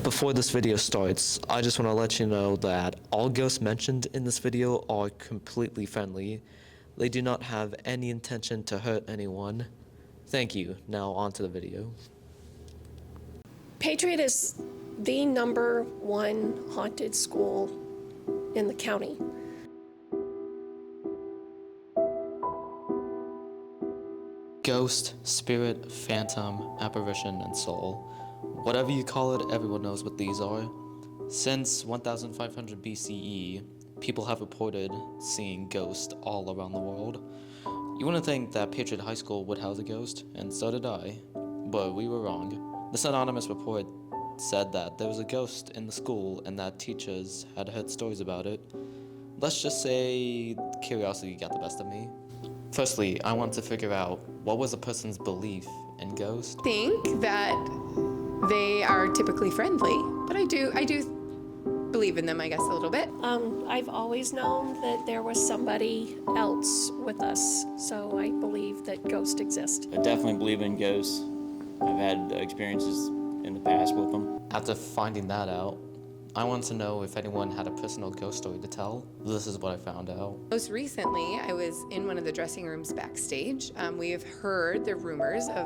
Before this video starts, I just want to let you know that all ghosts mentioned in this video are completely friendly. They do not have any intention to hurt anyone. Thank you. Now on to the video. Patriot is the #1 haunted school in the county. Ghost, spirit, phantom, apparition, and soul. Whatever you call it, everyone knows what these are. Since 1500 BCE, people have reported seeing ghosts all around the world. You wouldn't think that Patriot High School would house a ghost, and so did I, but we were wrong. This anonymous report said that there was a ghost in the school and that teachers had heard stories about it. Let's just say curiosity got the best of me. Firstly, I want to figure out what was a person's belief in ghosts. I think that they are typically friendly, but I do believe in them, I guess, a little bit. I've always known that there was somebody else with us, so I believe that ghosts exist. I definitely believe in ghosts. I've had experiences in the past with them. After finding that out, I want to know if anyone had a personal ghost story to tell. This is what I found out. Most recently, I was in one of the dressing rooms backstage. We have heard the rumors of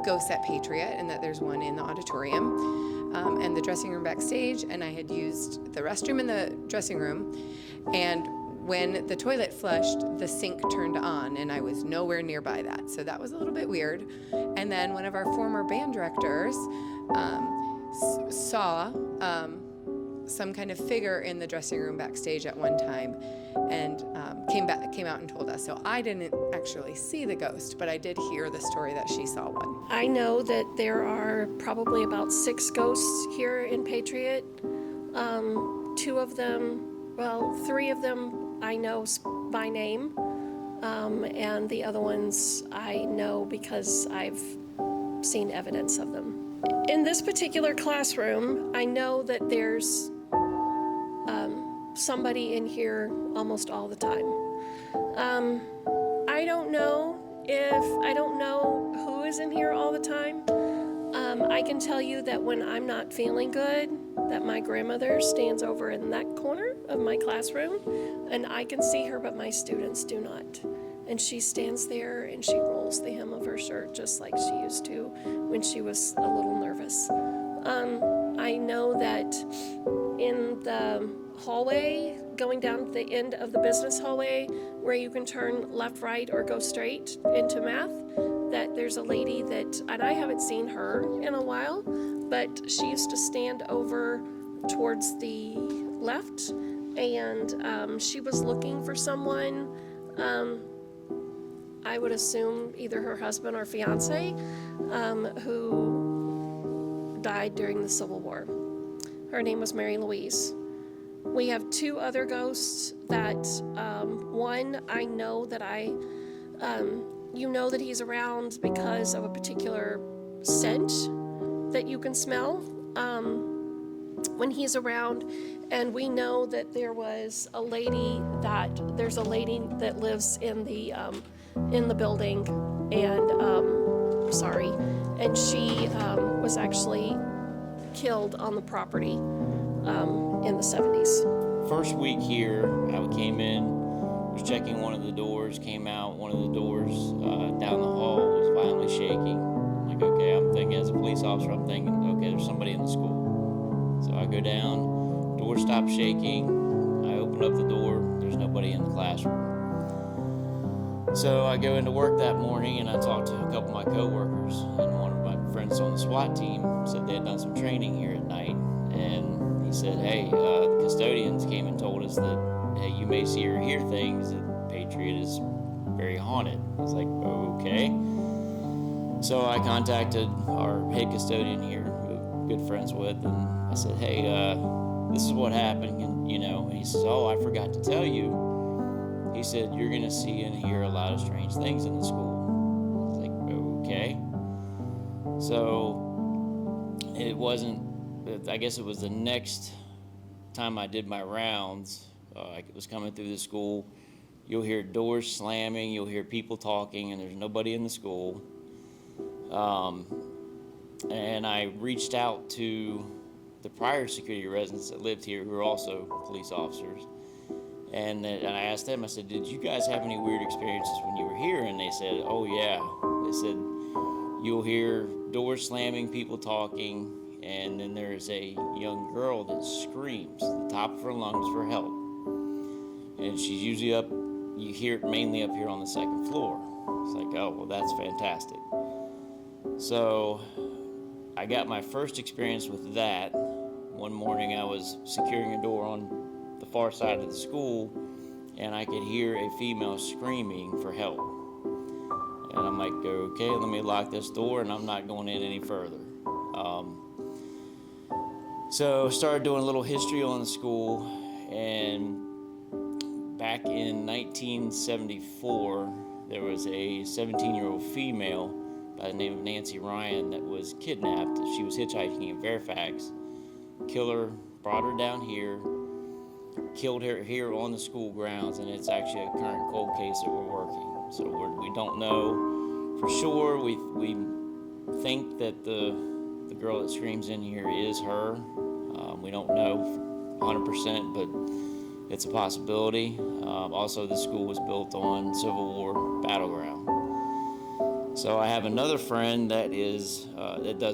ghosts at Patriot and that there's one in the auditorium and the dressing room backstage, and I had used the restroom in the dressing room, and when the toilet flushed, the sink turned on, and I was nowhere nearby that, so that was a little bit weird. And then one of our former band directors saw some kind of figure in the dressing room backstage at one time, and came out and told us. So I didn't actually see the ghost, but I did hear the story that she saw one. I know that there are probably about 6 ghosts here in Patriot. 2 of them, well, 3 of them I know by name, and the other ones I know because I've seen evidence of them. In this particular classroom, I know that there's somebody in here almost all the time. I don't know who is in here all the time. I can tell you that when I'm not feeling good, that my grandmother stands over in that corner of my classroom, and I can see her, but my students do not. And she stands there and she rolls the hem of her shirt just like she used to when she was a little nervous. I know that in the hallway, going down the end of the business hallway, where you can turn left, right, or go straight into math, that there's a lady that, and I haven't seen her in a while, but she used to stand over towards the left, and she was looking for someone. I would assume either her husband or fiance, who died during the Civil War. Her name was Mary Louise. We have 2 other ghosts that, one I know that you know that he's around because of a particular scent that you can smell when he's around, and we know that there's a lady that lives in the building, and she was actually killed on the property in the 70s. First week here, I came in, was checking one of the doors, came out, one of the doors down the hall was violently shaking. I'm like, okay, I'm thinking as a police officer, I'm thinking, okay, there's somebody in the school. So I go down, door stops shaking, I open up the door, there's nobody in the classroom. So I go into work that morning and I talked to a couple of my coworkers, and one of my friends on the SWAT team said they had done some training here at night, and he said, hey, the custodians came and told us that, hey, you may see or hear things, that Patriot is very haunted. I was like, okay. So I contacted our head custodian here, who I'm good friends with, and I said, hey, this is what happened, and he says, oh, I forgot to tell you. He said, you're gonna see and hear a lot of strange things in the school. I was like, okay. So it wasn't, I guess it was the next time I did my rounds, I was coming through the school, you'll hear doors slamming, you'll hear people talking, and there's nobody in the school. And I reached out to the prior security residents that lived here who were also police officers. And I asked them, I said, did you guys have any weird experiences when you were here? And they said, oh yeah. They said, you'll hear doors slamming, people talking, and then there's a young girl that screams at the top of her lungs for help. And she's usually up, you hear it mainly up here on the second floor. It's like, oh, well, that's fantastic. So I got my first experience with that. One morning I was securing a door on the far side of the school, and I could hear a female screaming for help. And I'm like, okay, let me lock this door, and I'm not going in any further. So started doing a little history on the school, and back in 1974, there was a 17-year-old female by the name of Nancy Ryan that was kidnapped. She was hitchhiking in Fairfax. Killer brought her down here, killed her here on the school grounds, and it's actually a current cold case that we're working. So we don't know for sure. We think that the girl that screams in here is her. We don't know 100%, but it's a possibility. Also, the school was built on Civil War battleground. So I have another friend that does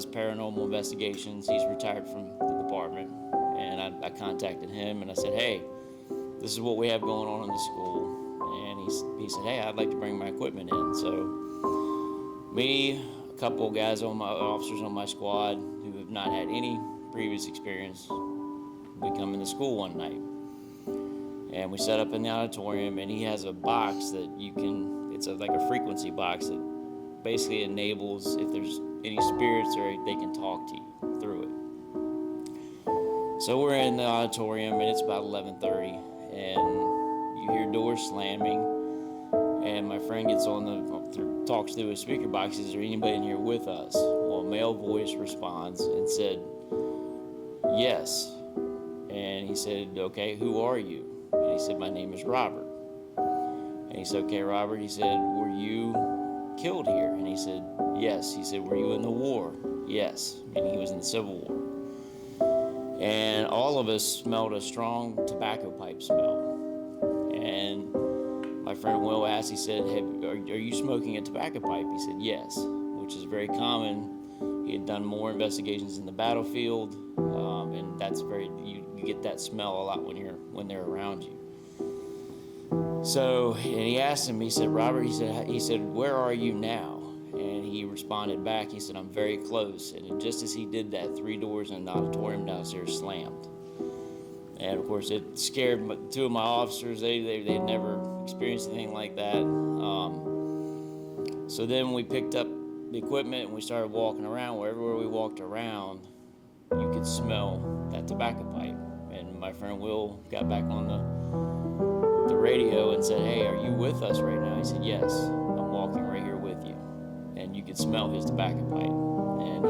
paranormal investigations. He's retired from the department, and I contacted him and I said, hey, this is what we have going on in the school. And he said, hey, I'd like to bring my equipment in. So me, a couple of guys officers on my squad who have not had any previous experience, we come into school one night. And we set up in the auditorium, and he has a box that it's like a frequency box that basically enables, if there's any spirits or they can talk to you through it. So we're in the auditorium, and it's about 11:30, and you hear doors slamming, and my friend gets talks through his speaker box, is there anybody in here with us? Well, a male voice responds and said, yes. And he said, okay, who are you? And he said, my name is Robert. And he said, okay, Robert, he said, were you killed here? And he said, yes. He said, were you in the war? Yes. And he was in the Civil War. And all of us smelled a strong tobacco pipe smell. And my friend Will asked, he said, are you smoking a tobacco pipe? He said, yes, which is very common. He had done more investigations in the battlefield, and that's you get that smell a lot when they're around you. So, and he asked him, he said, Robert, he said, where are you now? And he responded back, he said, I'm very close. And just as he did that, 3 doors in the auditorium downstairs slammed. And of course, it scared 2 of my officers. They'd never experienced anything like that. So then we picked up the equipment and we started walking around. Wherever we walked around, you could smell that tobacco pipe. And my friend Will got back on the radio and said, hey, are you with us right now? He said, yes, I'm walking right here with you. And you could smell his tobacco pipe. And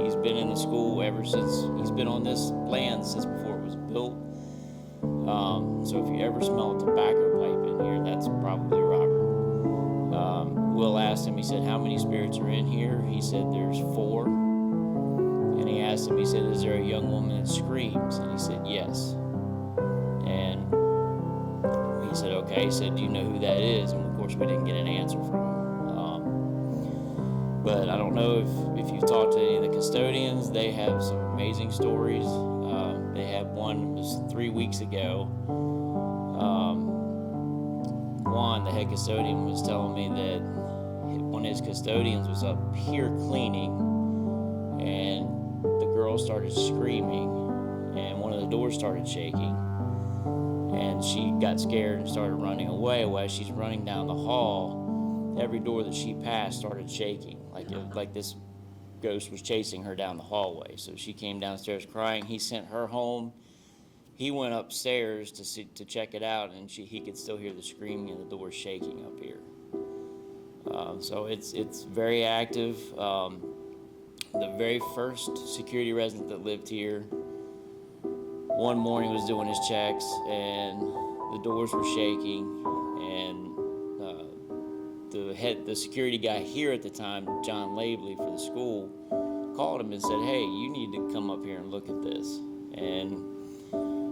he's been in the school ever since. He's been on this land since before it was built. So if you ever smell a tobacco pipe in here, that's probably Robert. Will asked him, he said, how many spirits are in here? He said, there's 4. And he asked him, he said, is there a young woman that screams? And he said, yes. And he said, okay. He said, do you know who that is? And of course, we didn't get an answer from him. But I don't know if you've talked to any of the custodians. They have some amazing stories. They had one, it was 3 weeks ago. Juan, the head custodian, was telling me that one of his custodians was up here cleaning, and the girl started screaming, and one of the doors started shaking, and she got scared and started running away. While she's running down the hall, every door that she passed started shaking, like this ghost was chasing her down the hallway. So she came downstairs crying. He sent her home. He went upstairs to check it out, and he could still hear the screaming and the doors shaking up here. So it's very active. The very first security resident that lived here, one morning was doing his checks, and the doors were shaking, and the security guy here at the time, John Labley for the school, called him and said, hey, you need to come up here and look at this. And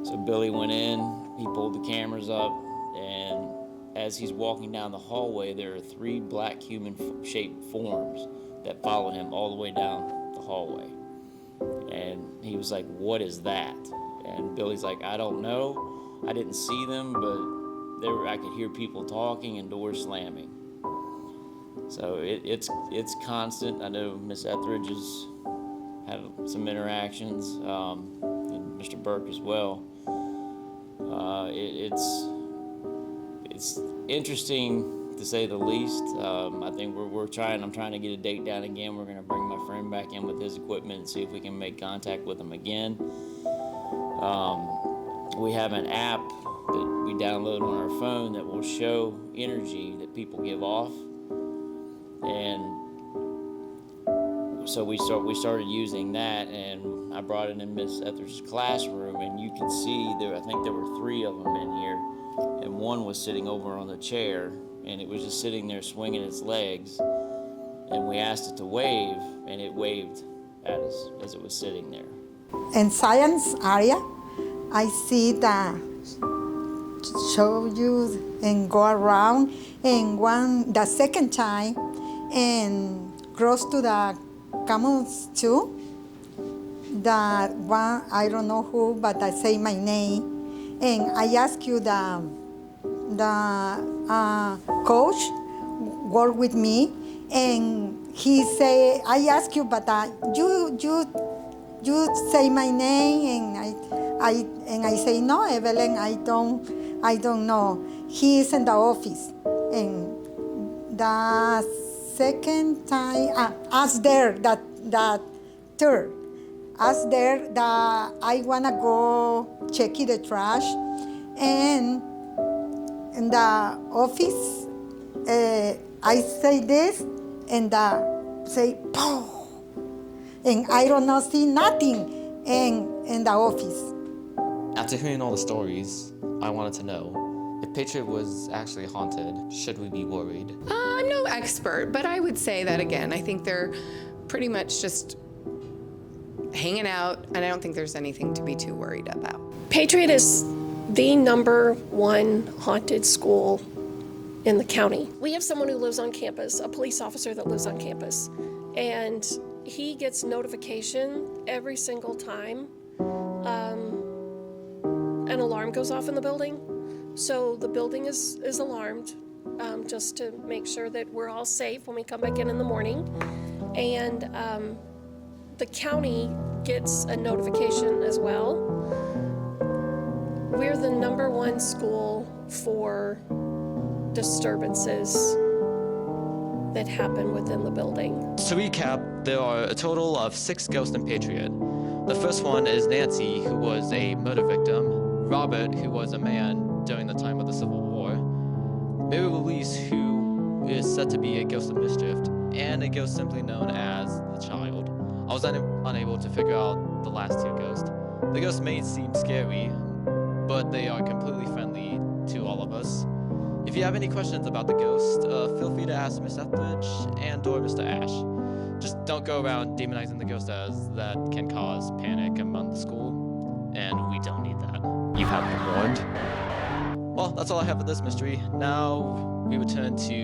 so Billy went in, he pulled the cameras up, and as he's walking down the hallway, there are 3 black human-shaped forms that followed him all the way down the hallway. And he was like, what is that? And Billy's like, I don't know. I didn't see them, but I could hear people talking and doors slamming. So it's constant. I know Miss Etheridge has had some interactions, and Mr. Burke as well. It's interesting to say the least. I think I'm trying to get a date down again. We're gonna bring my friend back in with his equipment and see if we can make contact with him again. We have an app that we download on our phone that will show energy that people give off. And so we started using that, and I brought it in Miss Etheridge's classroom, and you can see I think there were 3 of them in here, and one was sitting over on the chair, and it was just sitting there swinging its legs, and we asked it to wave, and it waved at us as it was sitting there. In science area, I see that show you and go around, and the second time, and cross to the Camus 2, that one, I don't know who, but I say my name, and I ask you the coach work with me, and he say, I ask you, but you say my name, and I say, no, Evelyn, I don't know. He is in the office, and the second time, as there, that third, as there, I wanna go check the trash, and in the office, I say this, and say, pow, and I don't know, see nothing in the office. After hearing all the stories, I wanted to know, if Patriot was actually haunted, should we be worried? I'm no expert, but I would say that again. I think they're pretty much just hanging out, and I don't think there's anything to be too worried about. Patriot is the #1 haunted school in the county. We have someone who lives on campus, a police officer that lives on campus, and he gets notification every single time an alarm goes off in the building. So the building is alarmed just to make sure that we're all safe when we come back in the morning. And the county gets a notification as well. We're the #1 school for disturbances that happen within the building. To recap, there are a total of 6 ghosts in Patriot. The first one is Nancy, who was a murder victim, Robert, who was a man during the time of the Civil War, Mary Louise, who is said to be a ghost of mischief, and a ghost simply known as the Child. I was unable to figure out the last 2 ghosts. The ghosts may seem scary, but they are completely friendly to all of us. If you have any questions about the ghost, feel free to ask Miss Etheridge and or Mr. Ash. Just don't go around demonizing the ghost, as that can cause panic among the school, and we don't need that. You have been warned. Well, that's all I have for this mystery. Now we return to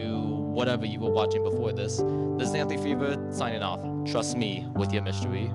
whatever you were watching before this. This is Anthony Frevert signing off. Trust me with your mystery.